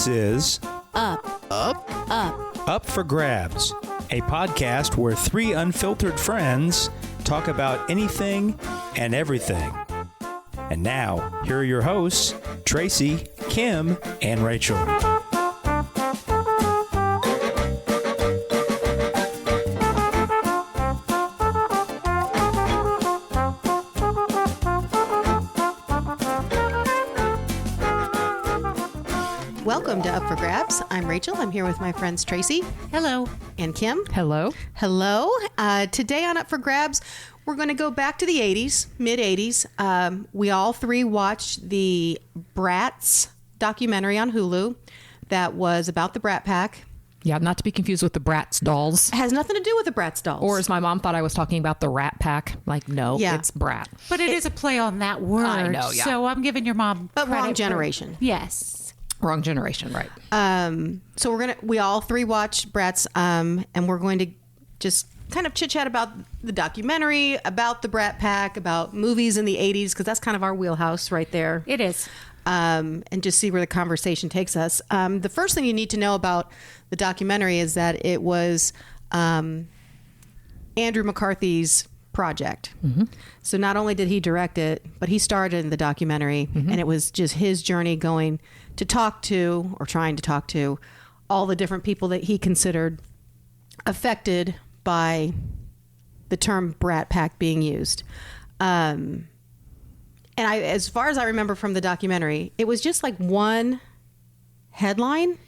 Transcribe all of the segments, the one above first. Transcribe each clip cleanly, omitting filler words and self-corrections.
This is Up Up for Grabs, a podcast where three unfiltered friends talk about anything and everything. And now, here are your hosts, Tracy, Kim, and Rachel. Welcome to Up for Grabs. I'm Rachel. I'm here with my friends Tracy. Hello. And Kim. Hello. Hello. Today on Up for Grabs, we're going to go back to the 80s, mid-80s. We all three watched the Brats documentary on Hulu that was about the Brat Pack. Yeah, not to be confused with the Brats dolls. It has nothing to do with the Bratz dolls. Or as my mom thought I was talking about the Rat Pack. Like, no, Yeah. it's Brat. But it is a play on that word. I know, yeah. So I'm giving your mom But wrong credit generation. Yes. Wrong generation, right. So we all three watched Brats, and we're going to just kind of chit chat about the documentary, about the Brat Pack, about movies in the 80s, because that's kind of our wheelhouse right there. It is. And just see where the conversation takes us. The first thing you need to know about the documentary is that it was Andrew McCarthy's project. Mm-hmm. So not only did he direct it, but he starred in the documentary, and it was just his journey going to talk to, or trying to talk to, all the different people that he considered affected by the term Brat Pack being used. And as far as I remember from the documentary, it was just like one headline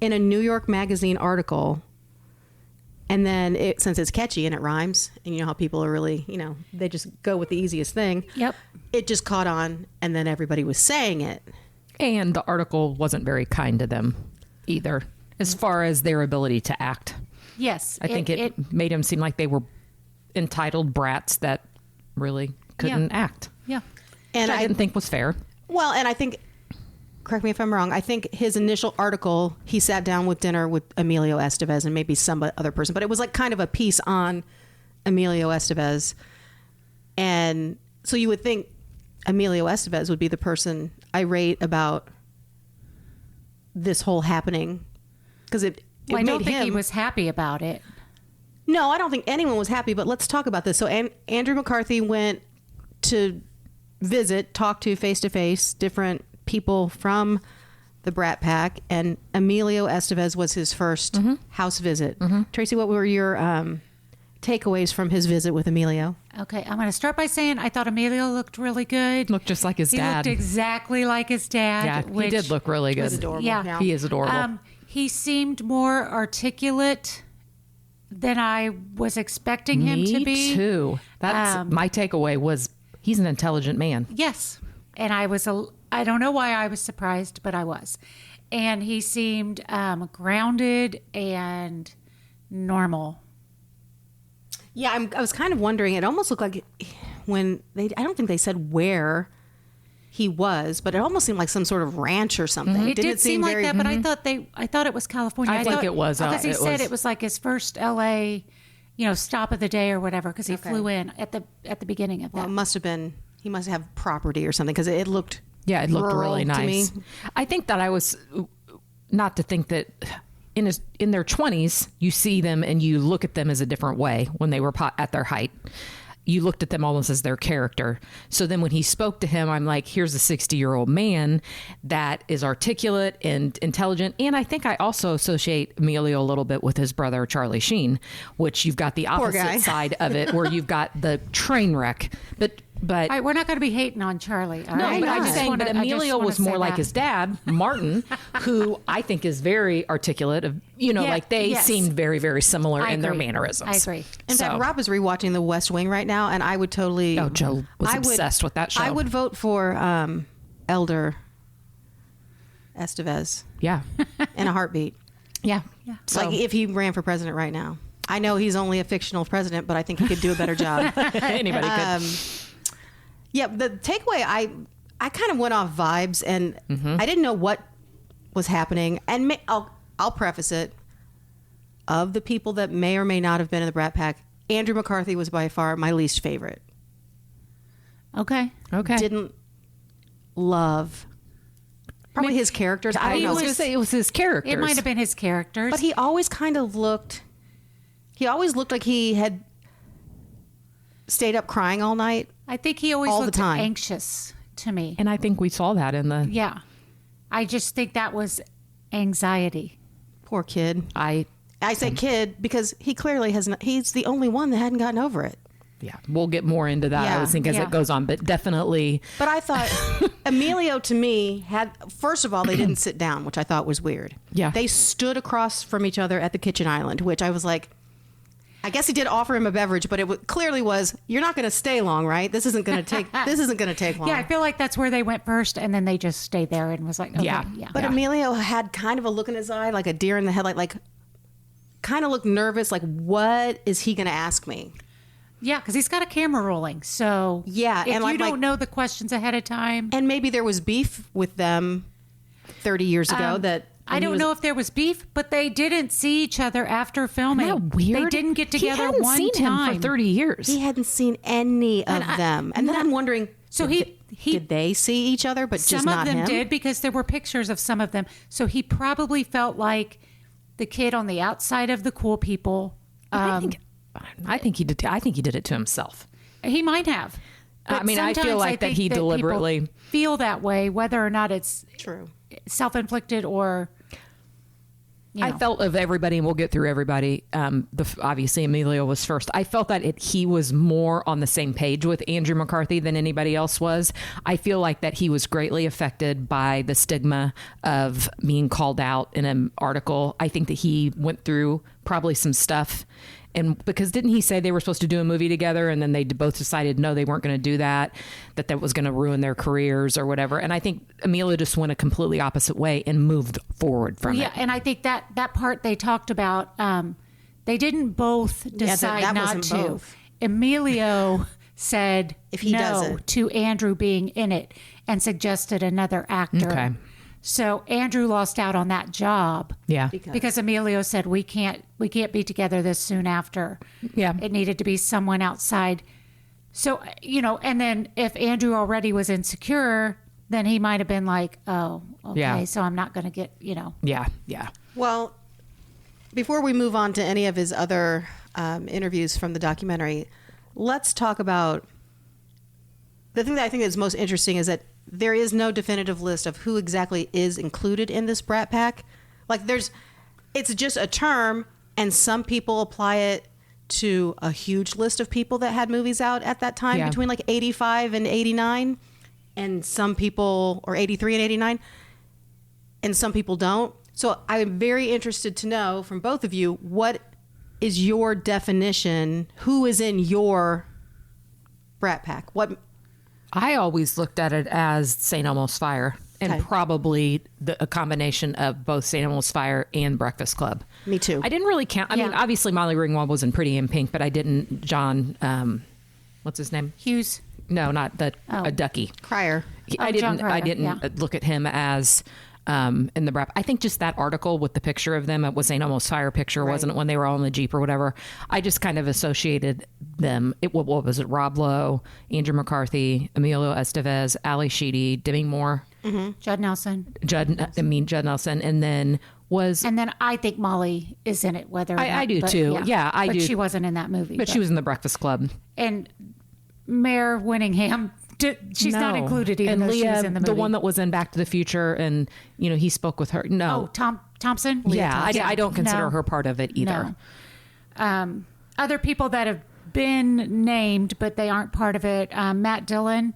in a New York Magazine article. And then since it's catchy and it rhymes, and you know how people are really, they just go with the easiest thing. Yep. It just caught on, and then everybody was saying it. And the article wasn't very kind to them either, as far as their ability to act. Yes. I think it made them seem like they were entitled brats that really couldn't act. Yeah. And Which I didn't think was fair. Well, and I think, correct me if I'm wrong, I think his initial article, he sat down with dinner with Emilio Estevez and maybe some other person, but it was like kind of a piece on Emilio Estevez. And so you would think Emilio Estevez would be the person irate about this whole happening, because it Well, I made don't think him. he was happy about it. No, I don't think anyone was happy, but let's talk about this. So Andrew McCarthy went to talk to face-to-face different people from the Brat Pack, and Emilio Estevez was his first house visit. Tracy, what were your takeaways from his visit with Emilio? Okay. I'm going to start by saying I thought Emilio looked really good. Looked just like his He dad. looked exactly like his dad. Yeah, he did look really good. Was adorable. Yeah. He is adorable. He seemed more articulate than I was expecting him to be. Me too. That's my takeaway was he's an intelligent man. Yes. And I don't know why I was surprised, but I was. And he seemed grounded and normal. Yeah, I was kind of wondering. It almost looked like I don't think they said where he was, but it almost seemed like some sort of ranch or something. It did seem like very, that, but I thought it was California. I think thought it was, because he it said was- it was like his first LA, stop of the day or whatever, because he flew in at the beginning of that. Well, it must have been. He must have property or something, because it looked. Yeah, it looked rural really to nice. me. I think that I was not to think that in their 20s, you see them and you look at them as a different way when they were at their height. You looked at them almost as their character. So then when he spoke to him, I'm like, here's a 60-year-old man that is articulate and intelligent. And I think I also associate Emilio a little bit with his brother, Charlie Sheen, which you've got the guy. opposite side of it, where you've got the train wreck. But All right, we're not going to be hating on Charlie. All no, right? but I'm I just saying, wanna- but I just Emilio wanna was say more like that. his dad, Martin, who I think is very articulate. Like they yes. seemed very, very similar I in their agree. mannerisms. I agree. In fact, Rob is rewatching The West Wing right now, and I would totally. Oh, Joe was obsessed with that show. I would vote for Elder Estevez Yeah. in a heartbeat. Yeah. So, like if he ran for president right now. I know he's only a fictional president, but I think he could do a better job. Anybody could. Yeah, the takeaway, I kind of went off vibes, and I didn't know what was happening. And I'll preface it. Of the people that may or may not have been in the Brat Pack, Andrew McCarthy was by far my least favorite. Okay. Okay. Didn't love Probably his characters. I don't know. I was going to say it was his characters. It might have been his characters. But he always kind of looked. He always looked like he had stayed up crying all night. I think he always all the looked time. anxious to me. And I think we saw that in the. Yeah. I just think that was anxiety. Poor kid. I say kid because he clearly has not. He's the only one that hadn't gotten over it. Yeah, we'll get more into that, Yeah. I think, as Yeah. it goes on, but definitely. But I thought Emilio, to me, had, first of all, they didn't sit down, which I thought was weird. Yeah. They stood across from each other at the kitchen island, which I was like, I guess he did offer him a beverage, but it clearly was, you're not going to stay long, right? This isn't going to take long. Yeah, I feel like that's where they went first, and then they just stayed there and was like, okay, Yeah. yeah. But Yeah. Emilio had kind of a look in his eye, like a deer in the headlight, like kind of looked nervous, like, what is he going to ask me? Yeah, because he's got a camera rolling. So Yeah, if and you like- don't know the questions ahead of time, And maybe there was beef with them 30 years ago that... I don't know if there was beef, but they didn't see each other after filming. Isn't that weird? They didn't get together He hadn't one seen time. him for 30 years. He hadn't seen any of them. And then I'm wondering, So did they see each other, but just Some not of them him? did because there were pictures of some of them. So he probably felt like the kid on the outside of the cool people. I think he did. I think he did it to himself. He might have. I But mean, I feel sometimes like that think he people deliberately- feel that way, whether or not it's True. self-inflicted or. I felt of everybody, and we'll get through everybody. Obviously, Emilio was first. I felt that he was more on the same page with Andrew McCarthy than anybody else was. I feel like that he was greatly affected by the stigma of being called out in an article. I think that he went through probably some stuff. And because didn't he say they were supposed to do a movie together and then they both decided no, they weren't going to do that was going to ruin their careers or whatever. And I think Emilio just went a completely opposite way and moved forward from Yeah, it. and I think that part they talked about, they didn't both decide that not wasn't to. both. Emilio said If he no doesn't. to Andrew being in it and suggested another actor. Okay. So Andrew lost out on that job. Yeah. Because Emilio said we can't be together this soon after. Yeah. It needed to be someone outside. So, and then if Andrew already was insecure, then he might have been like, oh, okay, Yeah. so I'm not going to get, Yeah. Yeah. Well, before we move on to any of his other interviews from the documentary, let's talk about the thing that I think is most interesting is that there is no definitive list of who exactly is included in this Brat Pack. Like it's just a term, and some people apply it to a huge list of people that had movies out at that time Yeah. between like 85 and 89, and some people, or 83 and 89, and some people don't. So I'm very interested to know from both of you, what is your definition? Who is in your Brat Pack? What? I always looked at it as St. Elmo's Fire and Okay. probably a combination of both St. Elmo's Fire and Breakfast Club. Me too. I didn't really count. I mean, obviously Molly Ringwald was in Pretty in Pink, but I didn't. John, what's his name? Hughes. No, not the Oh. a Ducky. Crier. Oh, John Cryer, I didn't yeah. look at him as in the Brat. I think just that article with the picture of them, it was St. Elmo's Fire picture, wasn't it, when they were all in the Jeep or whatever? I just kind of associated them. What was it? Rob Lowe, Andrew McCarthy, Emilio Estevez, Ali Sheedy, Demi Moore, Judd Nelson. Judd Nelson, and then was. And then I think Molly is in it, whether or not, I do but too. Yeah, I but do. she wasn't in that movie. But she was in the Breakfast Club. And Mayor Winningham, she's not No. included even and though Leah, she was in the movie. one that was in Back to the Future, and he spoke with her. No, Oh, Thompson? yeah, I don't consider No. her part of it either. No. Other people that have been named, but they aren't part of it. Matt Dillon,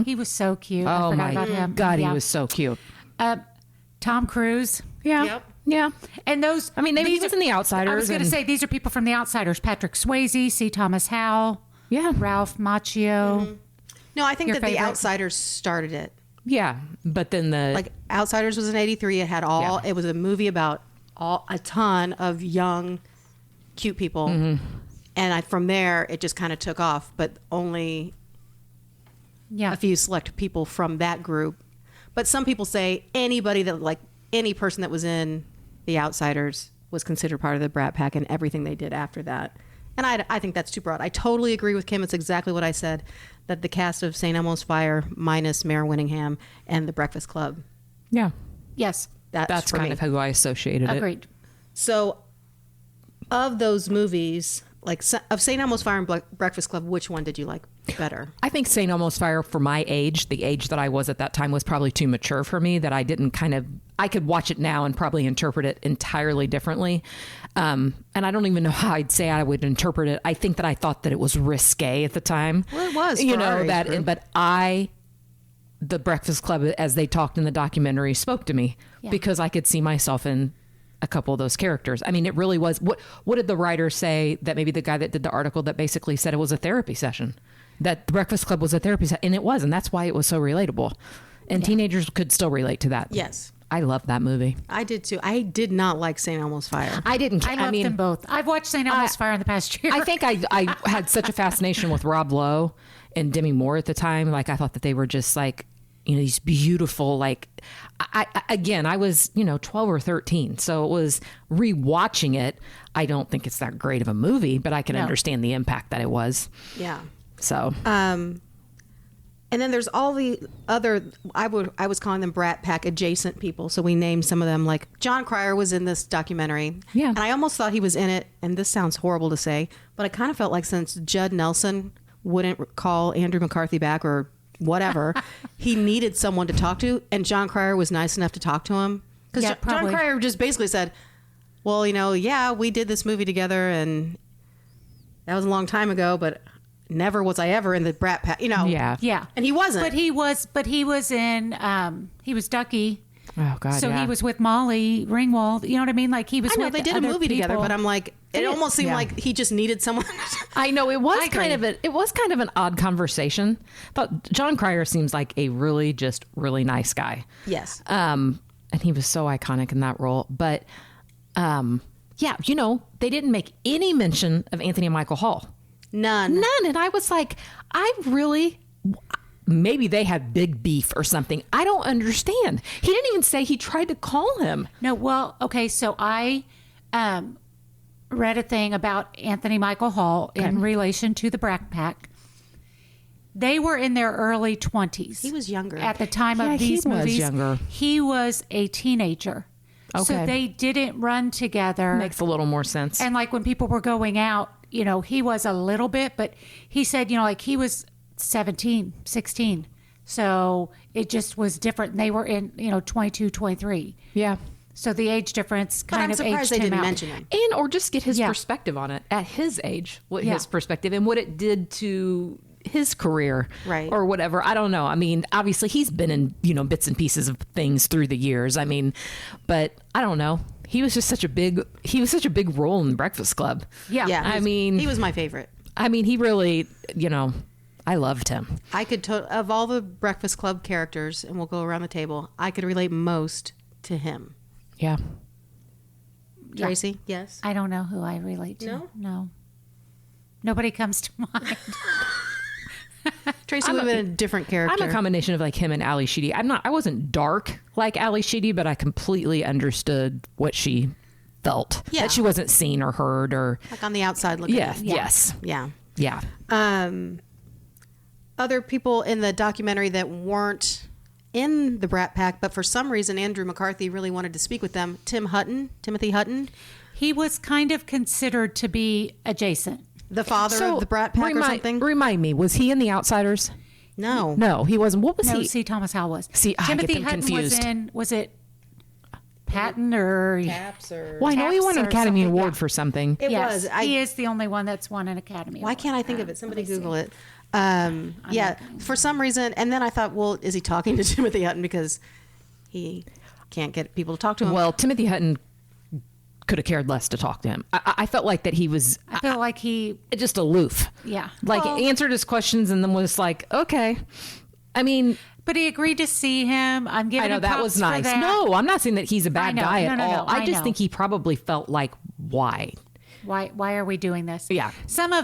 he was so cute. I Oh forgot my about him. God, Yeah. he was so cute. Tom Cruise. Yeah, Yep. yeah. And those, I mean, he these was are- in The Outsiders. I was going to and- say these are people from The Outsiders: Patrick Swayze, C. Thomas Howell, yeah, Ralph Macchio. No, I think Your that The favorite? Outsiders started it. yeah. But then Like Outsiders was in 83. It had all. Yeah. It was a movie about a ton of young, cute people, and from there it just kind of took off. But only Yeah. a few select people from that group. But some people say anybody that, like any person that was in The Outsiders, was considered part of the Brat Pack, and everything they did after that. And I think that's too broad. I totally agree with Kim. It's exactly what I said, that the cast of St. Elmo's Fire minus Mayor Winningham and The Breakfast Club yeah, Yes. That's for kind me. of how I associated it. Agreed. So, of those movies, like of St. Elmo's Fire and Breakfast Club, which one did you like better? I think St. Elmo's Fire, for my age, the age that I was at that time, was probably too mature for me, that I didn't I could watch it now and probably interpret it entirely differently. And I don't even know how I'd say I would interpret it. I think that I thought that it was risque at the time. Well, it was, You for our know, age that, group. but the Breakfast Club, as they talked in the documentary, spoke to me because I could see myself in a couple of those characters. I mean, it really was. What did the writer say, that maybe the guy that did the article that basically said it was a therapy session, that the Breakfast Club was a therapy session, and it was, and that's why it was so relatable. And teenagers could still relate to that. Yes. I love that movie. I did too. I did not like St. Elmo's Fire. I didn't. I loved them both. I've watched St. Elmo's Fire in the past year. I think I had such a fascination with Rob Lowe and Demi Moore at the time. Like, I thought that they were just like, you know, these beautiful, like, I was, 12 or 13. So it was rewatching it. I don't think it's that great of a movie, but I can understand the impact that it was. Yeah. So, And then there's all the other, I was calling them Brat Pack adjacent people. So we named some of them, like John Cryer was in this documentary. Yeah. And I almost thought he was in it. And this sounds horrible to say, but I kind of felt like since Judd Nelson wouldn't call Andrew McCarthy back or whatever, he needed someone to talk to. And John Cryer was nice enough to talk to him. Because Yeah, John probably. Cryer just basically said, well, we did this movie together and that was a long time ago, but never was I ever in the Brat Pack, yeah. Yeah. And he wasn't. But he was in, he was Ducky. Oh, God. So yeah. he was with Molly Ringwald. You know what I mean? Like he was I know with they did a other movie together, people. but I'm like, it almost seemed like he just needed someone. I know it was I kind of agree. it was kind of an odd conversation, but John Cryer seems like a really nice guy. Yes. And he was so iconic in that role. But yeah, they didn't make any mention of Anthony Michael Hall. None. And I was like, maybe they had big beef or something. I don't understand. He didn't even say he tried to call him. No, well, okay. So I read a thing about Anthony Michael Hall in relation to the Brat Pack. They were in their early 20s. He was younger. At the time Yeah, of he these was movies. younger. He was a teenager. So Okay. they didn't run together. Makes a little more sense. And like when people were going out, he was a little bit, but he said, like he was 17, 16. So it just was different. And they were in, 22, 23. Yeah. So the age difference But I'm kind of surprised aged they him didn't out. mention him. Or just get his Yeah. perspective on it at his age, what Yeah. his perspective and what it did to his career, Right. or whatever. I don't know. I mean, obviously he's been in, bits and pieces of things through the years. I mean, but I don't know. He was such a big role in Breakfast Club. Yeah. Yeah. he he was my favorite. I mean, he really, I loved him. I could, of all the Breakfast Club characters, and we'll go around the table, I could relate most to him. Yeah. Yeah. Tracy? Yes. I don't know who I relate to. No? No. Nobody comes to mind. Tracy would have been a different character. I'm a combination of like him and Ali Sheedy. I wasn't dark like Ali Sheedy, but I completely understood what she felt. Yeah. That she wasn't seen or heard or like on the outside looking yeah, in. yes. Yeah. Yeah. Other people in the documentary that weren't in the Brat Pack, but for some reason Andrew McCarthy really wanted to speak with them. Timothy Hutton, He was kind of considered to be adjacent. the father of the Brat Pack or something. Remind me, was he in The Outsiders? No. No, he wasn't. What was No, he? C. Thomas Howell was. See, I get Timothy them Hutton confused. was in, was it Patton or... Caps or Well, I know he won an Taps or Academy something, Award yeah. for something. it Yes, was. he is the only one that's won an Academy Why Award. can't I think of it? Somebody Google it. Yeah, for some reason. And then I thought, well, is he talking to Timothy Hutton because he can't get people to talk to him? Well, Timothy Hutton could have cared less to talk to him. I felt like that he was I feel like he... just aloof. Yeah. Like answered his questions and then was like, okay. I mean, But he agreed to see him. I'm giving I know him that props was for nice. that. No, I'm not saying that he's a bad know. guy at No, all. I I just know. think he probably felt like, why? Why are we doing this? Yeah. Several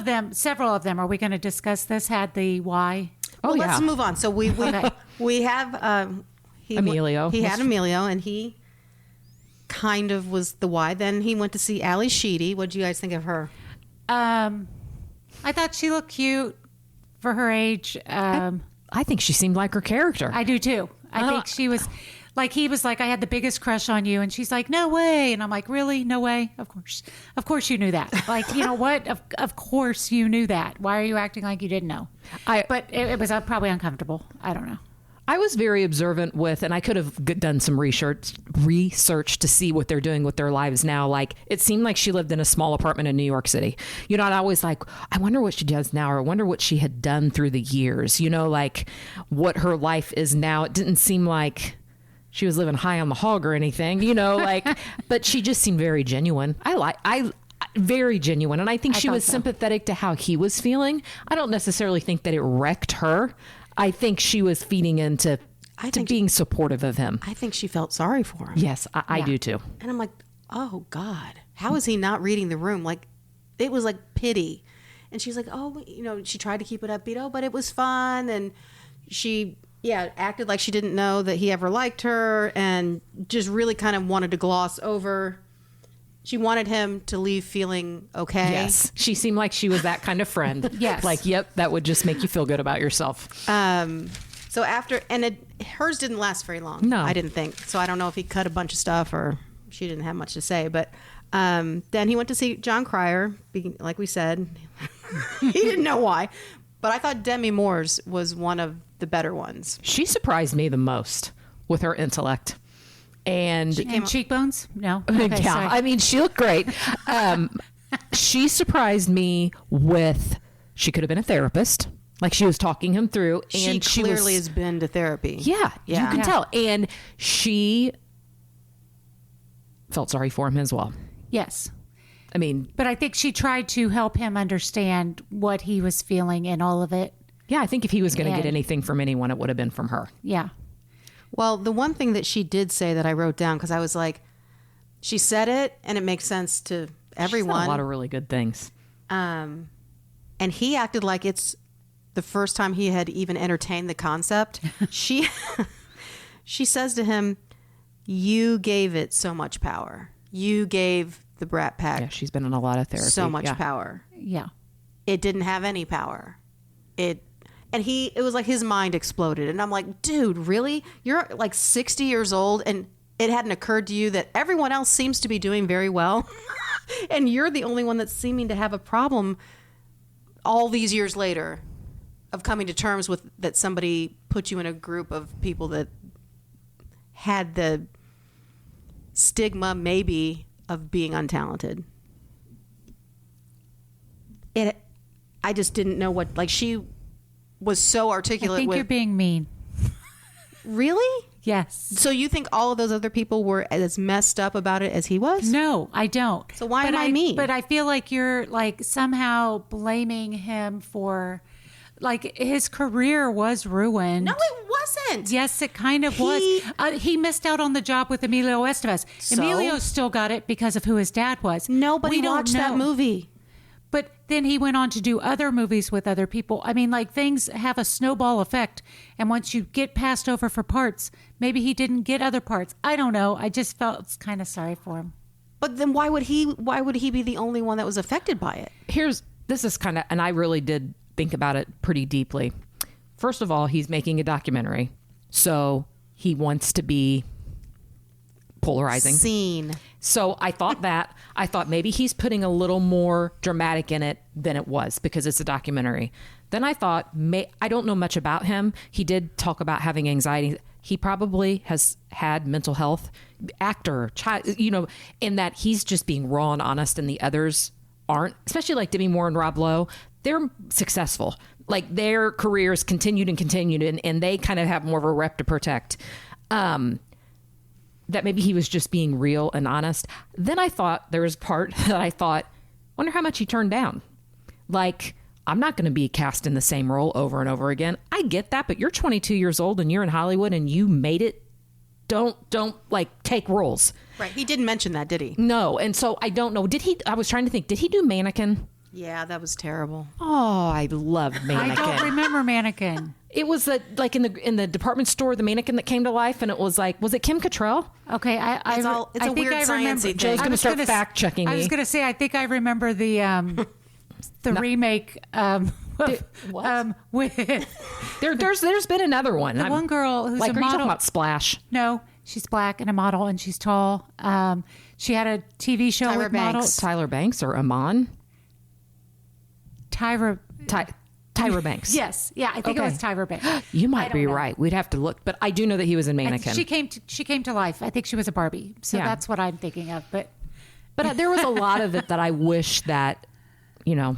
of them, are we going to discuss this, had the why? well, Oh, let's yeah. move on. So we have Emilio. He had Emilio, and he kind of was the why. Then he went to see Ali Sheedy. What do you guys think of her? I thought she looked cute for her age. I think she seemed like her character. I do too. I think she was Like he was like, I had the biggest crush on you. And she's like, no way. And I'm like, really? No way? Of course you knew that. Like, you know what? Of course you knew that. Why are you acting like you didn't know? But it was probably uncomfortable. I don't know. I was very observant with, and I could have done some research to see what they're doing with their lives now. Like, it seemed like she lived in a small apartment in New York City. You know, and I was like, I wonder what she does now, or I wonder what she had done through the years, you know, like what her life is now. It didn't seem like she was living high on the hog or anything, you know, like, but she just seemed very genuine. Very genuine. And I think she was sympathetic to how he was feeling. I don't necessarily think that it wrecked her. I think she was feeding into being supportive of him. I think she felt sorry for him. Yes, I do too. And I'm like, oh God, how is he not reading the room? Like, it was like pity. And she's like, oh, you know, she tried to keep it upbeat. Oh, but it was fun. And she, acted like she didn't know that he ever liked her and just really kind of wanted to gloss over. She wanted him to leave feeling okay. Yes. She seemed like she was that kind of friend. Yes. Like, yep, that would just make you feel good about yourself. So after, and hers didn't last very long. No. I didn't think. So I don't know if he cut a bunch of stuff or she didn't have much to say. But then he went to see John Cryer, like we said. He didn't know why. But I thought Demi Moore's was one of the better ones. She surprised me the most with her intellect. And cheekbones? No. Okay, yeah, sorry. I mean, she looked great. She surprised me with, she could have been a therapist. Like, she was talking him through. And she clearly has been to therapy. Yeah, you can tell. And she felt sorry for him as well. Yes. I mean, but I think she tried to help him understand what he was feeling and all of it. Yeah, I think if he was going to get anything from anyone, it would have been from her. Yeah. Well, the one thing that she did say that I wrote down, because I was like, she said it and it makes sense to everyone. She said a lot of really good things. And he acted like it's the first time he had even entertained the concept. She says to him, you gave it so much power. You gave the Brat Pack. Yeah, she's been in a lot of therapy. So much power. Yeah. It didn't have any power. It was like his mind exploded. And I'm like, dude, really? You're like 60 years old and it hadn't occurred to you that everyone else seems to be doing very well. And you're the only one that's seeming to have a problem all these years later of coming to terms with that somebody put you in a group of people that had the stigma maybe of being untalented. I just didn't know what, like, she was so articulate. I think you're being mean. Really? Yes. So you think all of those other people were as messed up about it as he was? No, I don't. So why am I mean? But I feel like you're like somehow blaming him for, like, his career was ruined. No, it wasn't. Yes, it kind of was. He missed out on the job with Emilio Estevez. So? Emilio still got it because of who his dad was. Nobody watched that movie. But then he went on to do other movies with other people. I mean, like, things have a snowball effect. And once you get passed over for parts, maybe he didn't get other parts. I don't know. I just felt kind of sorry for him. But then why would he be the only one that was affected by it? This is kind of, and I really did think about it pretty deeply. First of all, he's making a documentary. So he wants to be polarizing. Seen. So I thought maybe he's putting a little more dramatic in it than it was because it's a documentary. Then I thought, I don't know much about him. He did talk about having anxiety. He probably has had mental health, actor, child, in that he's just being raw and honest and the others aren't, especially like Demi Moore and Rob Lowe. They're successful. Like, their careers continued and they kind of have more of a rep to protect. That maybe he was just being real and honest. Then I thought there was part that I thought, wonder how much he turned down. Like, I'm not going to be cast in the same role over and over again. I get that, but you're 22 years old and you're in Hollywood and you made it. Don't like take roles. Right. He didn't mention that, did he? No. And so I don't know. I was trying to think, did he do Mannequin? Yeah, that was terrible. Oh, I love Mannequin. I don't remember Mannequin. It was like in the department store, the mannequin that came to life, and it was like, was it Kim Cattrall? Okay, it's a weird sciencey thing. Joe's going to start fact checking me. I was going to say, I think I remember the remake. With there's been another one. The one girl who's like, a are model. you talking about Splash? No, She's black and a model, and she's tall. She had a TV show Tyra with Banks. models. Tyler Banks or Amon? Tyra Banks. Yes. Yeah, I think it was Tyra Banks. You might be right. We'd have to look, but I do know that he was in Mannequin. She came to life. I think she was a Barbie. So Yeah. that's what I'm thinking of. But there was a lot of it that I wish that, Well,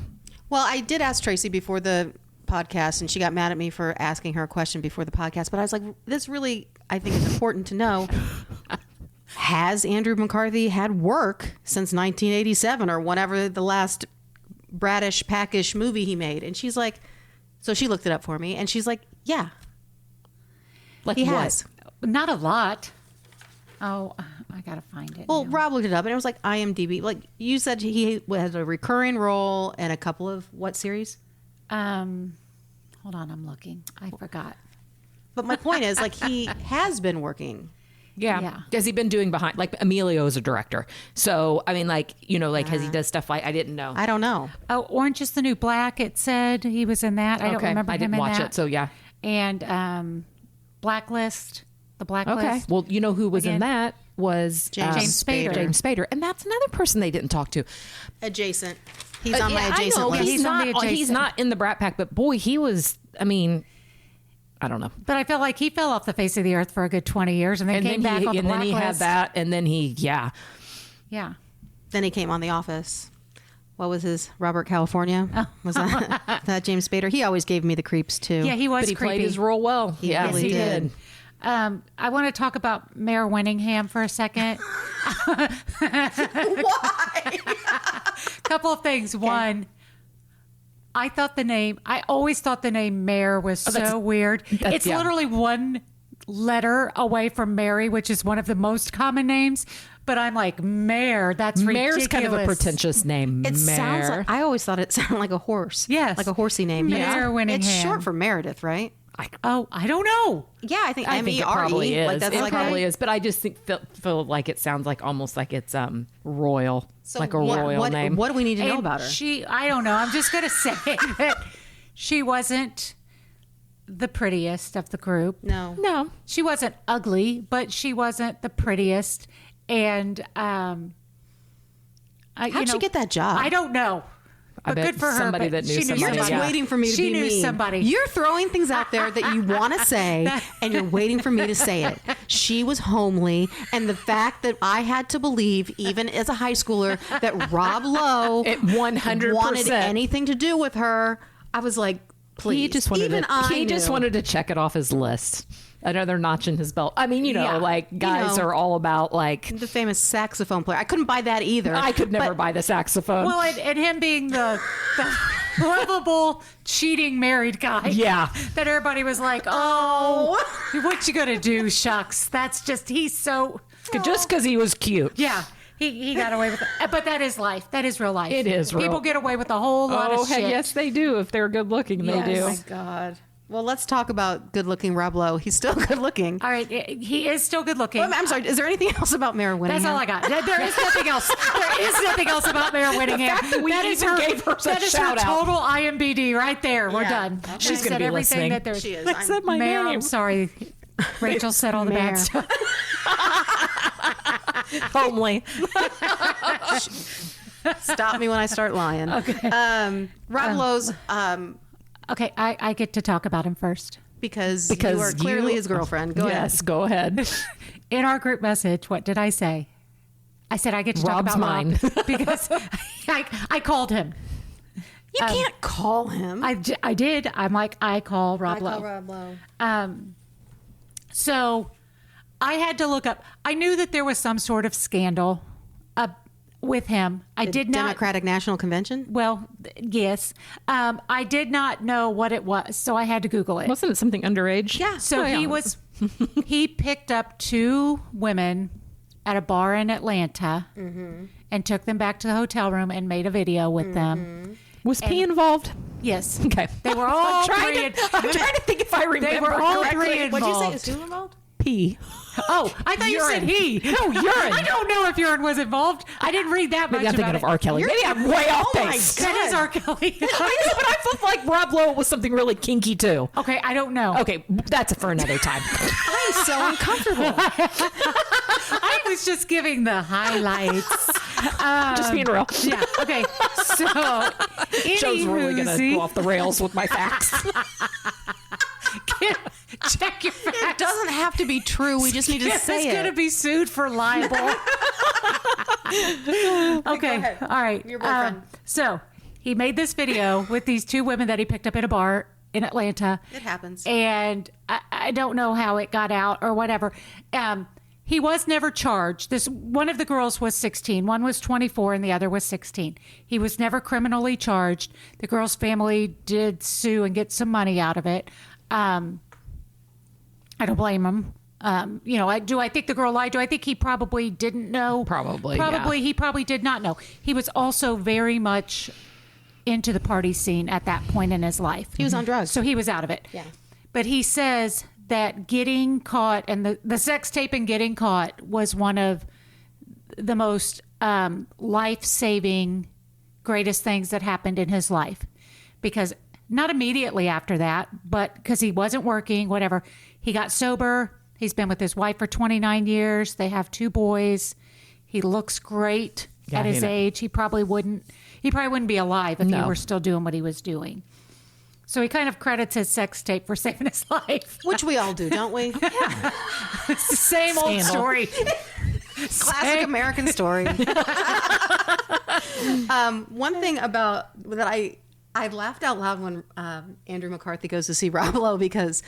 I did ask Tracy before the podcast, and she got mad at me for asking her a question before the podcast. But I was like, this really, I think, is important to know. Has Andrew McCarthy had work since 1987 or whenever the last Bratish Packish movie he made? And she's like, so she looked it up for me, and she's like, yeah, like he what? has. not a lot. Oh, I got to find it. Well, now. Rob looked it up, and it was like IMDb. Like you said, he had a recurring role in a couple of what series? Hold on, I'm looking. I forgot. But my point is, like, he has been working. Yeah. Has he been doing behind, like Emilio is a director. So, I mean, like, has he does stuff like, I didn't know. I don't know. Oh, Orange is the New Black. It said he was in that. I don't remember I him didn't in watch that. it. So yeah. And Blacklist. The Blacklist. Okay. Well, you know who was in Again. that was James Spader. James Spader. And that's another person they didn't talk to. Adjacent. He's on my Yeah, adjacent I know, list. but He's on the adjacent. he's not in the Brat Pack, but boy, he was, I mean, I don't know. But I felt like he fell off the face of the earth for a good 20 years and then came back on the and then he had Blacklist. that, and then yeah. Then he came on The Office. What was his Robert California? Was that James Spader? He always gave me the creeps too. Yeah, he was But he creepy. played his role well. Yes, Yes, he did. I want to talk about Mayor Winningham for a second. Why? Couple of things. One, I always thought the name Mayor was so weird. It's yeah. literally one letter away from Mary, which is one of the most common names. But I'm like, Mayor, that's ridiculous. Mayor's kind of a pretentious name. It sounds Mayor. like, I always thought it sounded like a horse. Yes. Like a horsey name. Mayor Winningham. It's short for Meredith, right? Oh, I don't know. Yeah, I think I think it M-E-R-E. probably is. Like that's it like probably is. But I just feel like it sounds like almost like it's royal, like a royal name. What do we need to know And about her? I don't know. I'm just going to say that she wasn't the prettiest of the group. No. She wasn't ugly, but she wasn't the prettiest. And How'd she get that job? I don't know. I But bet good for her. somebody but that knew she somebody. You're just Yeah. waiting for me to she be knew mean. somebody. You're throwing things out there that you want to say, and you're waiting for me to say it. She was homely, and the fact that I had to believe, even as a high schooler, that Rob Lowe It 100%. wanted anything to do with her, I was like, please. He just wanted even he just knew. wanted to check it off his list. Another notch in his belt. I mean, Yeah. like guys are all about like. the famous saxophone player. I couldn't buy that either. I could never buy the saxophone. Well, and him being the lovable, cheating married guy. Yeah. That everybody was like, oh, what you gonna do, shucks? That's just, he's so. Just because he was cute. Yeah. He got away with it. But that is life. That is real life. It is real. People get away with a whole lot of heck shit. yes, they do. If they're good looking, they Yes. do. Oh my God. Well, let's talk about good-looking Rob Lowe. He's still good-looking. All right. He is still good looking. I'm sorry. Is there anything else about Mayor Winningham? That's all I got. There is nothing else. There is nothing else about Mayor Winningham. fact that we even gave her a that is her shout out. total IMBD right there. We're Yeah. done. Okay. She She's gonna said be everything listening. that there's. She is. I said my Mayor, name. I'm sorry. Rachel said all the Mayor. bad stuff. Homely. Stop me when I start lying. Okay. Rob Lowe's, Okay, I get to talk about him first. because you are clearly his girlfriend. Go Yes, go ahead. In our group message, what did I say? I said I get to Rob's talk about mine. Rob because I called him. ahead. You can't call him. I did. I'm like, I call Rob Lowe. Rob Lowe. So I had to look up. I knew that there was some sort of scandal with him. I did not. Democratic National Convention? Well, yes. I did not know what it was, so I had to Google it. Wasn't it something underage? Yeah. So he picked up two women at a bar in Atlanta and took them back to the hotel room and made a video with them. Was P involved? Yes. Okay. They were all I'm three. trying to think if I remember They were all correctly. three What'd you say? involved. Is who involved? P. Oh, I thought you said he. No, urine. I don't know if urine was involved. I didn't read that much Maybe I'm about thinking it. of R. Kelly. Maybe I'm way off base. That is R. Kelly. I know, but I felt like Rob Lowe was something really kinky too. Okay, I don't know. Okay, that's for another time. I'm so uncomfortable. I was just giving the highlights. Just being real. Yeah. Okay. So, Joe's really going to go off the rails with my facts. Check your facts. It doesn't have to be true. We just need to say It's it. going to be sued for libel. Okay. ahead. All right. Your boyfriend. So he made this video with these two women that he picked up in a bar in Atlanta. It happens. And I don't know how it got out or whatever. He was never charged. One of the girls was 16. One was 24 and the other was 16. He was never criminally charged. The girl's family did sue and get some money out of it. I don't blame him. Do I think the girl lied? Do I think he probably didn't know? Probably, He probably did not know. He was also very much into the party scene at that point in his life. He was on drugs. So he was out of it. Yeah. But he says that getting caught and the sex tape and getting caught was one of the most life-saving, greatest things that happened in his life. Because not immediately after that, but because he wasn't working, whatever, he got sober. He's been with his wife for 29 years. They have 2 boys. He looks great at his age. He probably wouldn't be alive if he were still doing what he was doing. So he kind of credits his sex tape for saving his life. Which we all do, don't we? Yeah. It's the same old story. Classic American story. One thing about that I laughed out loud when Andrew McCarthy goes to see Rob Lowe because,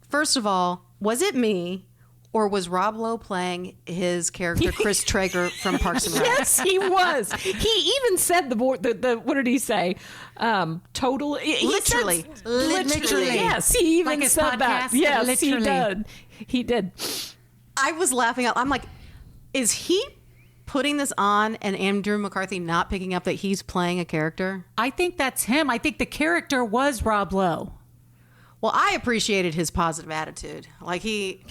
first of all, was it me or was Rob Lowe playing his character Chris Traeger from Parks and Rec? Yes, he was. He even said the what did he say? Totally. Literally. Yes, he even Like his said that. podcast? Yes, Literally. he did. He did. I was laughing out. I'm like, is he putting this on and Andrew McCarthy not picking up that he's playing a character? I think that's him. I think the character was Rob Lowe. Well, I appreciated his positive attitude. Like he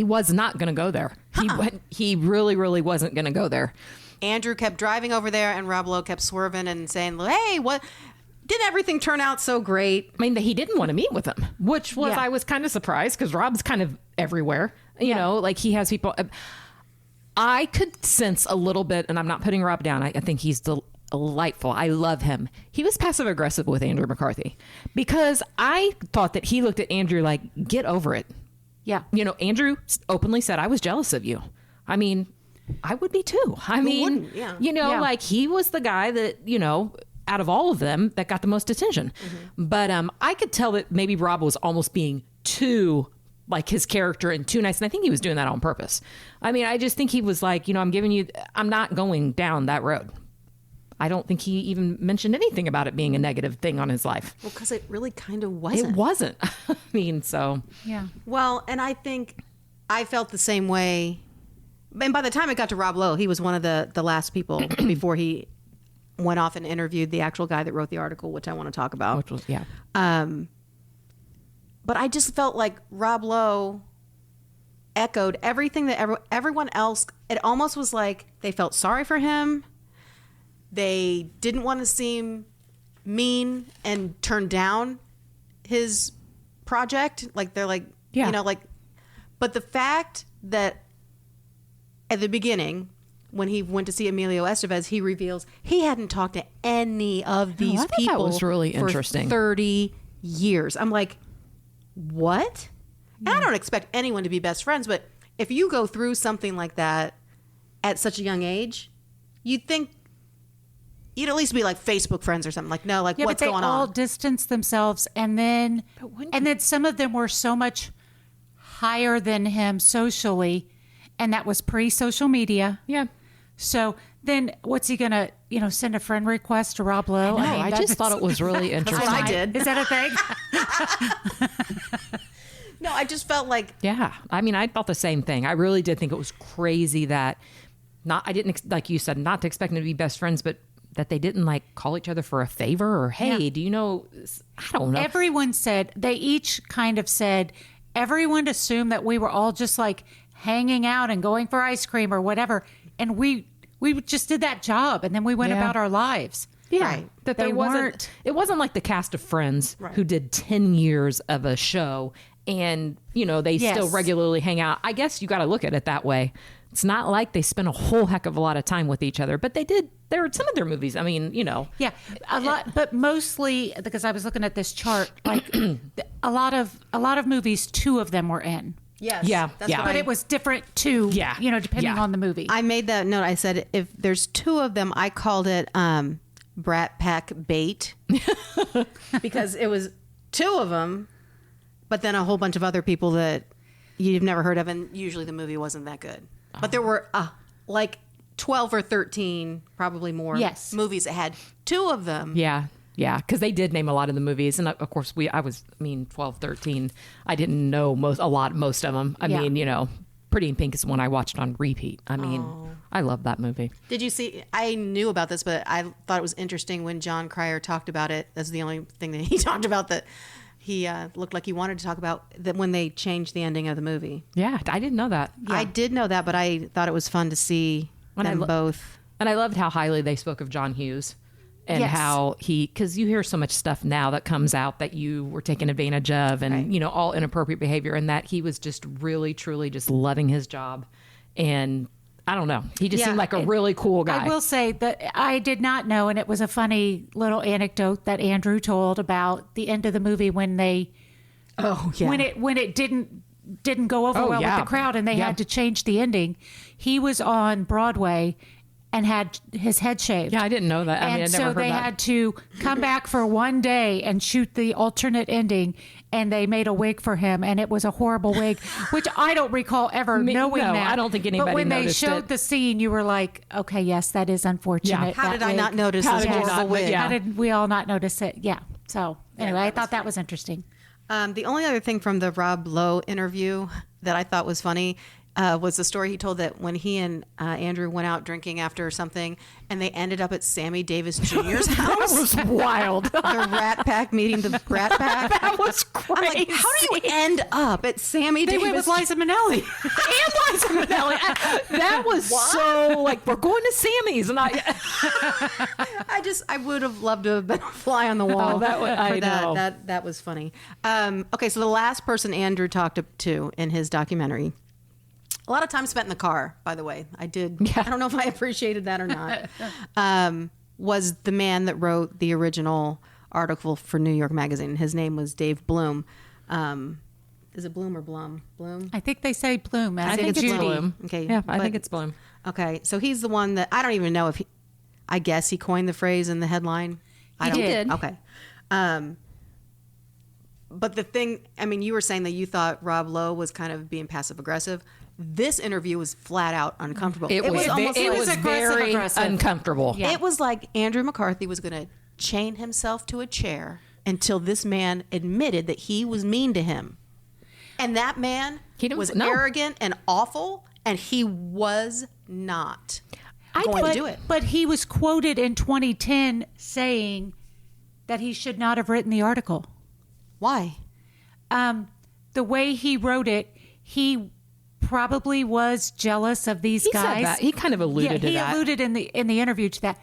was not going to go there. He really, really wasn't going to go there. Andrew kept driving over there and Rob Lowe kept swerving and saying, hey, what? Didn't everything turn out so great? I mean, he didn't want to meet with him, which was, Yeah. I was kind of surprised because Rob's kind of everywhere. You know, like he has people. I could sense a little bit, and I'm not putting Rob down. I think he's delightful. I love him. He was passive aggressive with Andrew McCarthy because I thought that he looked at Andrew like, get over it. Yeah. You know, Andrew openly said, I was jealous of you. I mean, I would be too. I mean, wouldn't? Yeah. you know, Yeah. like he was the guy that, you know, out of all of them that got the most attention. But I could tell that maybe Rob was almost being too like his character and too nice. And I think he was doing that on purpose. I mean, I just think he was like, you know, I'm not going down that road. I don't think he even mentioned anything about it being a negative thing on his life. Well, because it really kind of wasn't. It wasn't. I mean, so. Yeah. Well, and I think I felt the same way. And by the time it got to Rob Lowe, he was one of the last people before he went off and interviewed the actual guy that wrote the article, which I want to talk about. Which was, yeah. But I just felt like Rob Lowe echoed everything that everyone else. It almost was like they felt sorry for him. They didn't want to seem mean and turn down his project. Like they're like, Yeah. you know, like. But the fact that at the beginning, when he went to see Emilio Estevez, he reveals he hadn't talked to any of these I thought that people was really for interesting. 30 years. I'm like, what? And I don't expect anyone to be best friends, but if you go through something like that at such a young age, you'd think you'd at least be like Facebook friends or something. Like, no, like Yeah, what's but they going all on? distanced themselves, and then some of them were so much higher than him socially, and that was pre-social media. Yeah. So then, what's he gonna, send a friend request to Rob Lowe? No, I just thought it was really interesting. I did. Is that a thing? No, I just felt like Yeah. I mean, I felt the same thing. I really did think it was crazy that I didn't, like you said, not to expect them to be best friends, but that they didn't like call each other for a favor or, hey, Yeah. do you know, I don't know. Everyone said, they each kind of said, everyone assumed that we were all just like hanging out and going for ice cream or whatever. And we just did that job, and then we went about our lives. Yeah, Right. that They there wasn't. weren't- It wasn't like the cast of Friends who did 10 years of a show, and they Yes. still regularly hang out. I guess you got to look at it that way. It's not like they spent a whole heck of a lot of time with each other, but they did. There were some of their movies. I mean, Yeah, a lot, but mostly because I was looking at this chart, like a lot of movies, 2 of them were in. Yes. Yeah, That's yeah. what But it was different too. Yeah, depending yeah. on the movie. I made that note. I said if there's 2 of them, I called it Brat Pack bait because it was 2 of them, but then a whole bunch of other people that you've never heard of, and usually the movie wasn't that good. But there were like 12 or 13, probably more, Yes. movies that had 2 of them. Yeah, because they did name a lot of the movies, and of course I was 12, 13. I didn't know most of them. I Yeah. mean, Pretty in Pink is one I watched on repeat. I mean, I love that movie. Did you see? I knew about this, but I thought it was interesting when John Cryer talked about it. That's the only thing that he talked about that he looked like he wanted to talk about, that when they changed the ending of the movie. Yeah, I didn't know that. I did know that, but I thought it was fun to see them both. And I loved how highly they spoke of John Hughes and Yes. how because you hear so much stuff now that comes out that you were taken advantage of and, Right. all inappropriate behavior, and that he was just really, truly just loving his job. And I don't know. He just Yeah, seemed like a really cool guy. I will say that I did not know, and it was a funny little anecdote that Andrew told about the end of the movie when they when it didn't go over Oh, well yeah. with the crowd and they Yeah. had to change the ending. He was on Broadway and had his head shaved. Yeah, I didn't know that. I mean, And I so never heard they that. had to come back for one day and shoot the alternate ending, and they made a wig for him, and it was a horrible wig, which I don't recall ever knowing no, that. I don't think But anybody when they noticed showed it. the scene, you were like, okay, yes, that is unfortunate. How that did I wig. not notice How this did you horrible not- wig? yeah. How did we all not notice it? Yeah. So anyway, I thought that was interesting. The only other thing from the Rob Lowe interview that I thought was funny was the story he told that when he and Andrew went out drinking after something, and they ended up at Sammy Davis Jr.'s That house. was wild. The Rat Pack meeting the Brat Pack. That was I'm crazy. like, how do you end up at Sammy They went Davis? with Liza Minnelli. And Liza Minnelli. That was so like, we're going to Sammy's, and I would have loved to have been a fly on the wall. Oh, that was- for I that. know. That was funny. Okay, so the last person Andrew talked to in his documentary. A lot of time spent in the car, by the way. I did. Yeah. I don't know if I appreciated that or not. Was the man that wrote the original article for New York Magazine. His name was Dave Bloom. Is it Bloom or Blum? Bloom? I think they say Bloom. As I in think it's Judy. Bloom. Okay, Yeah, I but- think it's Bloom. Okay, so he's the one that I don't even know if he. I guess he coined the phrase in the headline. He did. Okay. But the thing, I mean, you were saying that you thought Rob Lowe was kind of being passive aggressive. This interview was flat out uncomfortable. It was almost it like, was very aggressive. uncomfortable. Yeah. it was like Andrew McCarthy was going to chain himself to a chair until this man admitted that he was mean to him. And that man He didn't- was no. arrogant and awful, and he was not going to do it. But he was quoted in 2010 saying that he should not have written the article. Why? The way he wrote it, he probably was jealous of these He guys. said that. He kind of alluded to he that. alluded in the interview to that.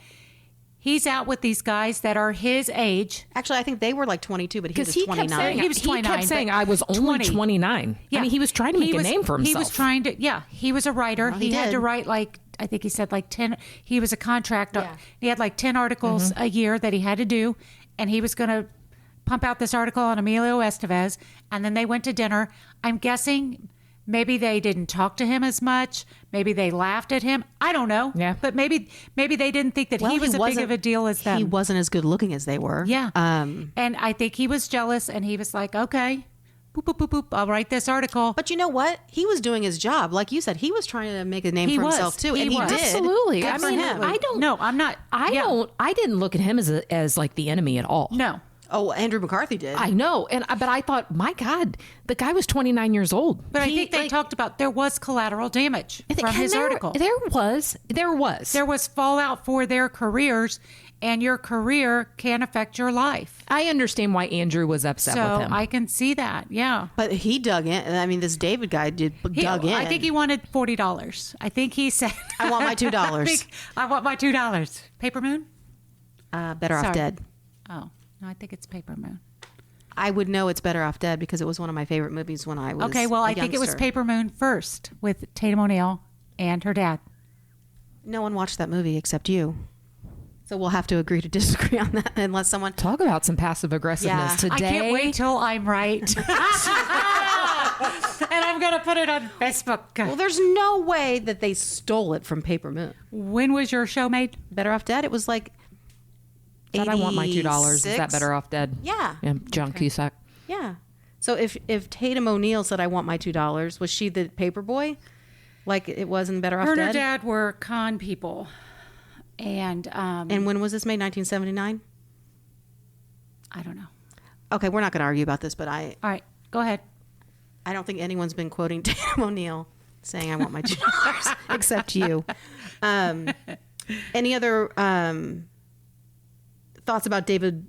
He's out with these guys that are his age. Actually, I think they were like 22, but he was Because he 29. kept saying, He was 29, but I was only 20. 29. I mean, he was trying to make a name for himself. He was trying to, he was a writer. Well, he he had did. to write I think he said 10, he was a contractor. Yeah. He had 10 articles a year that he had to do. And he was going to pump out this article on Emilio Estevez. And then they went to dinner. I'm guessing maybe they didn't talk to him as much. Maybe they laughed at him. I don't know. Yeah. But maybe they didn't think that he was as big of a deal as them. He wasn't as good looking as they were. Yeah. And I think he was jealous, and he was like, okay, boop, boop, boop, boop, I'll write this article. But you know what? He was doing his job. Like you said, he was trying to make a name He for was. himself too. He and he was. did. Absolutely. Good I for mean, him. I don't. No, I'm not. I didn't look at him as like the enemy at all. No. Oh, Andrew McCarthy did. I know, but I thought, my God, the guy was 29 years old. But I think they talked about there was collateral damage from his article. There was. There was fallout for their careers, and your career can affect your life. I understand why Andrew was upset So with him. I can see that. Yeah. But he dug in. I mean, this David guy dug in. I think he wanted $40. I think he said, I want my $2. I want my $2. Paper Moon? Better Off Sorry. Dead. Oh, no, I think it's Paper Moon. I would know it's Better Off Dead because it was one of my favorite movies when I was Okay, well, a I think it was youngster. Paper Moon first with Tatum O'Neal and her dad. No one watched that movie except you. So we'll have to agree to disagree on that unless someone... Talk about some passive aggressiveness Yeah. today. I can't wait till I'm right. And I'm going to put it on Facebook. Well, there's no way that they stole it from Paper Moon. When was your show made? Better Off Dead? It was like That I want my $2. Is 86? that Better Off Dead? Yeah. John Cusack. Yeah. So if Tatum O'Neal said, I want my $2, was she the paper boy? Like it was in Better Off Her and her Dead? dad were con people. And And when was this made? 1979? I don't know. Okay, we're not going to argue about this, but I All right, go ahead. don't think anyone's been quoting Tatum O'Neal saying, I want my $2 except you. Any other thoughts about David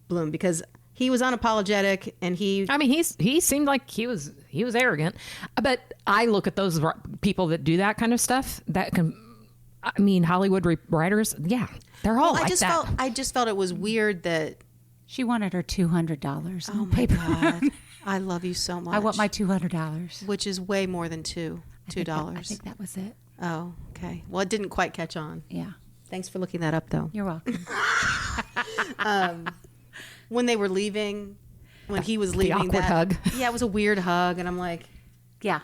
Bloom? Because he was unapologetic and he... I mean, he seemed like he was arrogant, but I look at those people that do that kind of stuff. That can, I mean, Hollywood writers, yeah, they're all like that. I just felt it was weird that... She wanted her $200. Oh my God. I love you so much. I want my $200. Which is way more than $2. I think that was it. Oh, okay. Well, it didn't quite catch on. Yeah. Thanks for looking that up, though. You're welcome. When they were leaving, when he was leaving, awkward hug. Yeah, it was a weird hug, and I'm like, Yeah.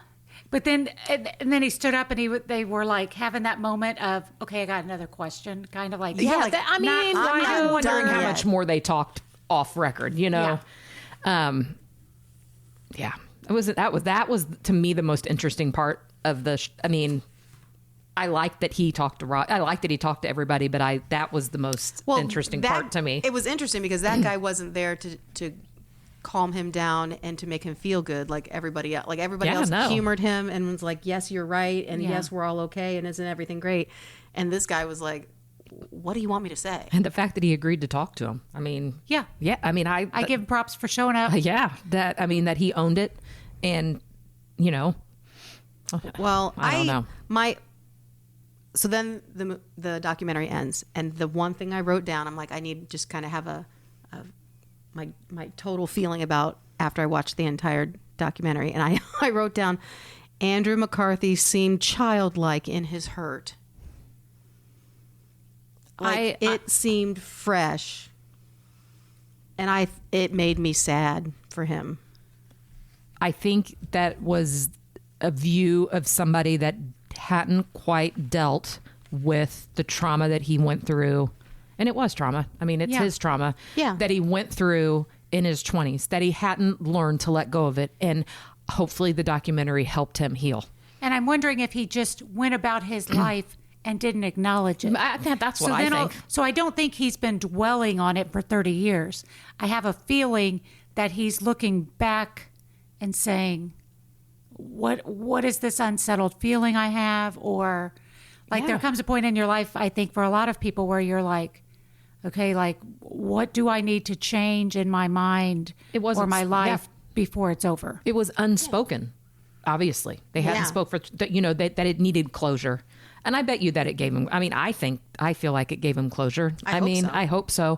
But then and then he stood up and they were like having that moment of, okay, I got another question, kind of like, Yeah, like, I mean, I'm I'm not wondering done how yet. much more they talked off record, you know? Yeah. That was to me the most interesting part of the, I mean, I like that he talked to Rob. I like that he talked to everybody, but that was the most interesting part to me. It was interesting because that guy wasn't there to calm him down and to make him feel good like everybody else. Like everybody Yeah, else no. humored him and was like, yes, you're right. And Yeah. yes, we're all okay. And isn't everything great? And this guy was like, what do you want me to say? And the fact that he agreed to talk to him. I mean, Yeah. I mean, I give him props for showing up. yeah, that he owned it, and you know, Well, I don't know. So then the documentary ends, and the one thing I wrote down, I'm like, I need to just kind of have my total feeling about after I watched the entire documentary, and I wrote down, Andrew McCarthy seemed childlike in his hurt. Like, it seemed fresh, and it made me sad for him. I think that was a view of somebody that hadn't quite dealt with the trauma that he went through. And it was trauma. I mean, it's Yeah. his trauma Yeah. that he went through in his 20s, that he hadn't learned to let go of it. And hopefully the documentary helped him heal. And I'm wondering if he just went about his life and didn't acknowledge it. That's what I think. So I don't think he's been dwelling on it for 30 years. I have a feeling that he's looking back and saying, what is this unsettled feeling I have? Or like there comes a point in your life, I think for a lot of people, where you're like, okay, like what do I need to change in my mind or my life before it's over? It was unspoken. Obviously, they hadn't spoke for that. You know that it needed closure, and I bet you that it gave him. I mean, I feel like it gave him closure. I hope so.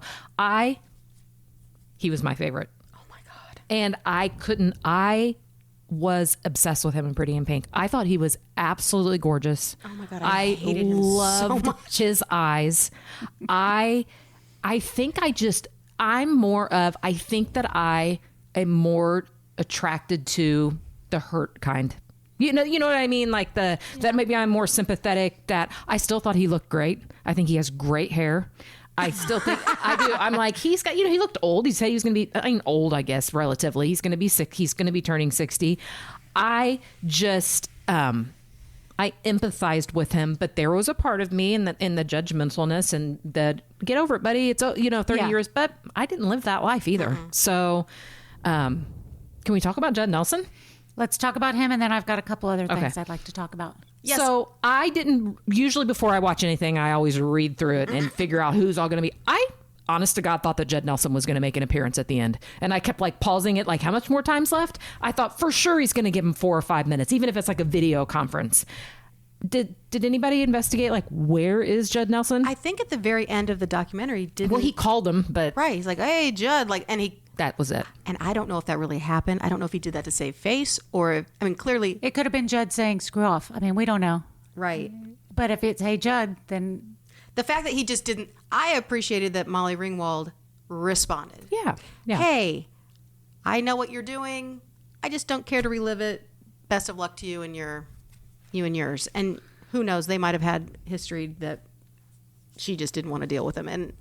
He was my favorite. Oh my God! And I was obsessed with him in Pretty in Pink. I thought he was absolutely gorgeous. Oh my God! I hated him loved so much. his eyes. I think I think that I am more attracted to the hurt kind. You know what I mean? Like that maybe I'm more sympathetic. That I still thought he looked great. I think he has great hair. I still think I do. I'm like, he's got, he looked old. He said he was going to be, old, I guess, relatively. He's going to be sick. He's going to be turning 60. I just, I empathized with him, but there was a part of me in the judgmentalness and the get over it, buddy. It's, 30 years, but I didn't live that life either. Mm-hmm. So, can we talk about Judd Nelson? Let's talk about him, and then I've got a couple other things Okay. I'd like to talk about. Yes. So I didn't, usually before I watch anything, I always read through it and figure out who's all going to be. I, honest to God, thought that Judd Nelson was going to make an appearance at the end. And I kept like pausing it, like how much more time's left? I thought for sure he's going to give him 4 or 5 minutes, even if it's like a video conference. Did anybody investigate like where is Judd Nelson? I think at the very end of the documentary, Well, he called him, but right. He's like, "Hey, Judd," like, and that was it. and I don't know if that really happened. I don't know if he did that to save face or if, I mean, clearly, It could have been Judd saying screw off. I mean, we don't know. right. But if it's, hey, Judd, then The fact that he just didn't. I appreciated that Molly Ringwald responded. Yeah. Hey, I know what you're doing. I just don't care to relive it. Best of luck to you and yours. And who knows? They might have had history that she just didn't want to deal with him, and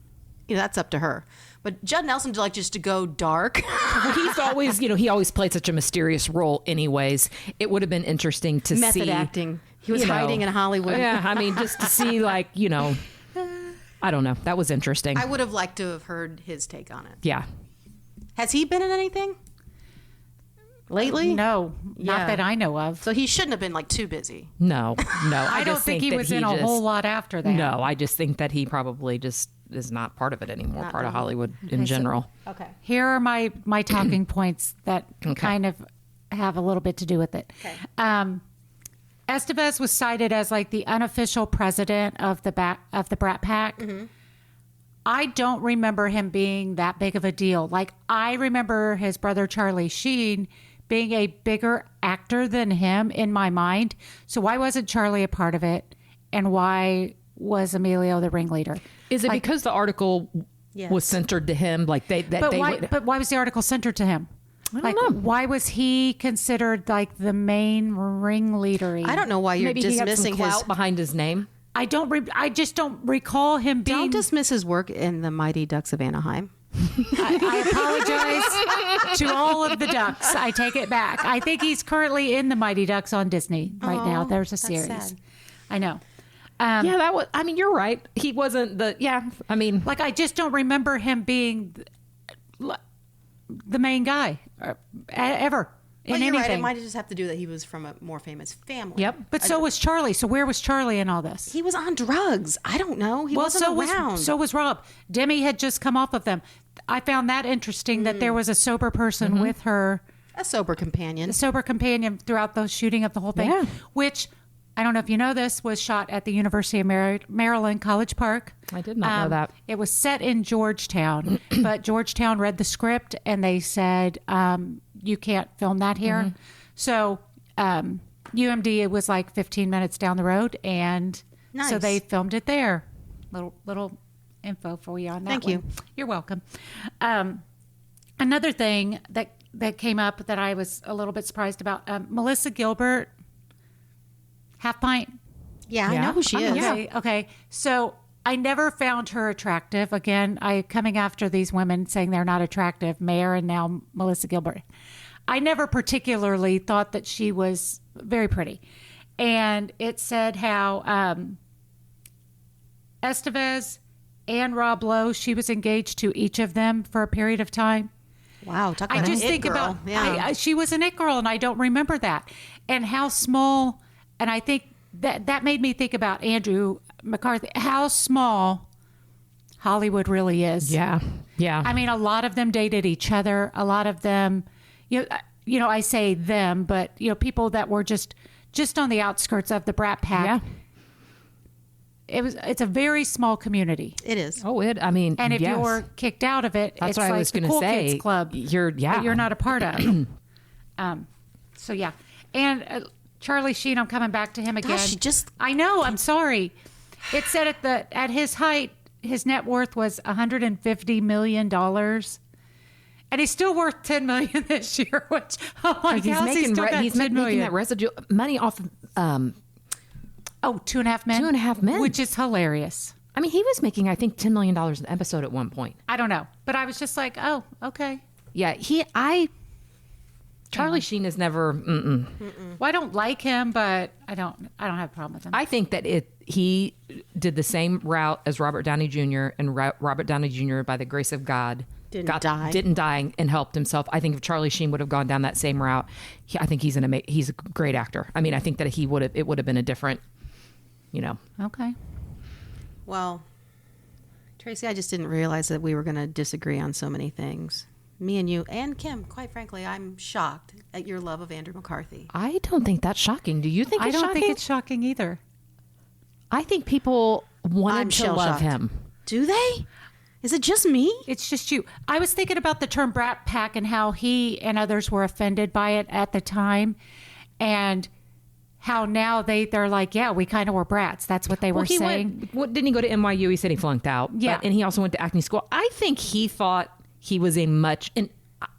that's up to her. But Judd Nelson, just to go dark. Well, he's always, he always played such a mysterious role anyways. It would have been interesting to see. Method acting. He was hiding in Hollywood. Yeah, I mean, just to see I don't know. That was interesting. I would have liked to have heard his take on it. Yeah. Has he been in anything lately? no, Yeah. not that I know of. So he shouldn't have been too busy. No. I don't just think he that was in a whole lot after that. No, I just think that he probably just is not part of it anymore, Not part of really. Hollywood in general. Okay. Here are my talking points that kind of have a little bit to do with it. Okay. Estevez was cited as like the unofficial president of the Brat Pack. Mm-hmm. I don't remember him being that big of a deal. Like, I remember his brother Charlie Sheen being a bigger actor than him in my mind. So why wasn't Charlie a part of it? And why was Emilio the ringleader? Is it because the article Yes. was centered to him? Like But why was the article centered to him? I don't know. Why was he considered like the main ringleader? I don't know why you're maybe he had some dismissing clout his. behind his name. I just don't recall him being. Don't dismiss his work in the Mighty Ducks of Anaheim. I apologize to all of the Ducks. I take it back. I think he's currently in the Mighty Ducks on Disney right now. There's a series. sad. I know. Yeah, that was. I mean, you're right. He wasn't the. Yeah, I mean, Like, I just don't remember him being the main guy ever in Well, you're anything. right. It might just have to do that he was from a more famous family. Yep. But so was Charlie. So where was Charlie in all this? He was on drugs. I don't know. He wasn't around. So was Rob. Demi had just come off of them. I found that interesting that there was a sober person with her, a sober companion. a sober companion throughout the shooting of the whole thing, Yeah. which I don't know if you know this, was shot at the University of Maryland, College Park. I did not know that. It was set in Georgetown, but Georgetown read the script and they said, you can't film that here. So UMD, it was like 15 minutes down the road. And so Nice. they filmed it there. Little info for you on that. Thank one. you. You're welcome. Another thing that came up that I was a little bit surprised about, Melissa Gilbert, Half Pint. Yeah, I Yeah. know who she is. Okay. So I never found her attractive. Again, coming after these women saying they're not attractive, Mayor and now Melissa Gilbert. I never particularly thought that she was very pretty. And it said how Estevez and Rob Lowe, she was engaged to each of them for a period of time. Wow, talk I about just an it think girl. about Yeah. she was an it girl, and I don't remember that, and how small. And I think that made me think about Andrew McCarthy, how small Hollywood really is. yeah. I mean, a lot of them dated each other. A lot of them, I say them, but people that were just on the outskirts of the Brat Pack. Yeah. It's a very small community. It is. Oh, and And if yes. you're kicked out of it, That's it's what I like was the going to cool say. kids club. You're You're not a part of. So yeah, and Charlie Sheen, I'm coming back to him again. Gosh, she just- I know. I'm sorry. It said at his height, his net worth was $150 million, and he's still worth $10 million this year. Which I'm like, he's how's he making still got $10 making million? that residual money off of. Oh, 2.5 Men. 2.5 Men. which is hilarious. I mean, he was making, I think, $10 million an episode at one point. I don't know, but I was just like, oh, okay. Yeah, Charlie Sheen is never. Well, I don't like him, but I don't have a problem with him. I think that he did the same route as Robert Downey Jr. and Robert Downey Jr. by the grace of God Didn't die and helped himself. I think if Charlie Sheen would have gone down that same route, I think he's a great actor. I mean, I think that it would have been a different, Okay. Well, Tracy, I just didn't realize that we were going to disagree on so many things. Me and you and Kim, quite frankly, I'm shocked at your love of Andrew McCarthy. I don't think that's shocking. Do you think it's shocking? I don't think it's shocking either. I think people wanted to love him. Do they? Is it just me? It's just you. I was thinking about the term Brat Pack and how he and others were offended by it at the time, and how now they're like, yeah, we kind of were brats. That's what they were saying. Didn't he go to NYU? He said he flunked out. Yeah. And he also went to acting school. I think he thought he was and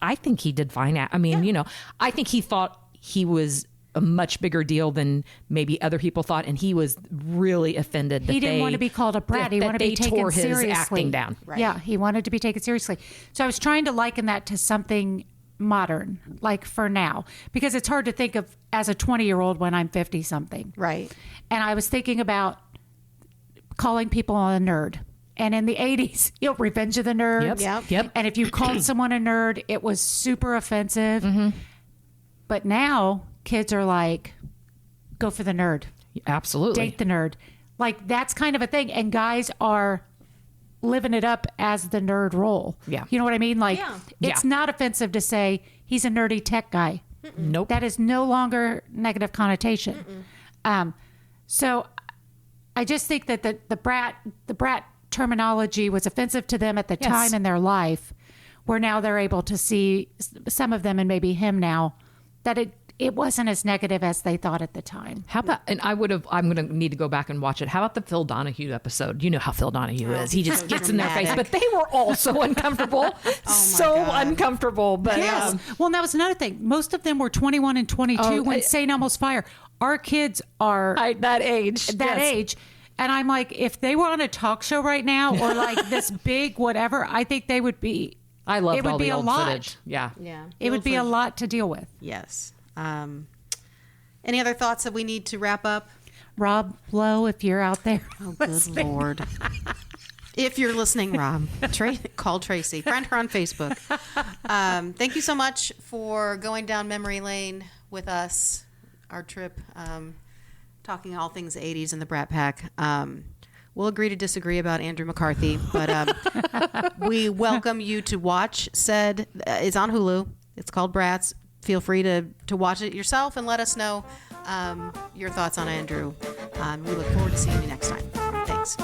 I think he did fine. I mean, I think he thought he was a much bigger deal than maybe other people thought, and he was really offended that he didn't want to be called a brat. He wanted to be taken seriously. Acting down. Right. Yeah, he wanted to be taken seriously. So I was trying to liken that to something modern, like for now, because it's hard to think of as a 20-year-old when I'm 50-something. Right. And I was thinking about calling people a nerd. And in the 80s, Revenge of the Nerds. Yep. And if you called someone a nerd, it was super offensive. Mm-hmm. But now kids are like, go for the nerd. Absolutely. Date the nerd. Like, that's kind of a thing. And guys are living it up as the nerd role. Yeah. You know what I mean? Like, it's not offensive to say he's a nerdy tech guy. Nope. That is no longer negative connotation. So I just think that the brat terminology was offensive to them at the time in their life, where now they're able to see, some of them and maybe him now, that it wasn't as negative as they thought at the time. How about, and I'm going to need to go back and watch it. How about the Phil Donahue episode? You know how Phil Donahue is. He just gets in their face, but they were all so uncomfortable. Uncomfortable. But yes. Well, and that was another thing. Most of them were 21 and 22 when St. Elmo's Fire. Our kids are that age. age. And I'm like, if they were on a talk show right now or like this big whatever, I think they would be. I loved all the old lot. footage. Yeah. It would be a lot to deal with. Yes. Any other thoughts that we need to wrap up? Rob Lowe, if you're out there. Oh, good Lord. If you're listening, Rob, call Tracy. Friend her on Facebook. Thank you so much for going down memory lane with us, our trip, talking all things 80s and the Brat Pack. We'll agree to disagree about Andrew McCarthy, but we welcome you to watch said. It's on Hulu. It's called Brats. Feel free to watch it yourself and let us know your thoughts on Andrew. We look forward to seeing you next time. Thanks.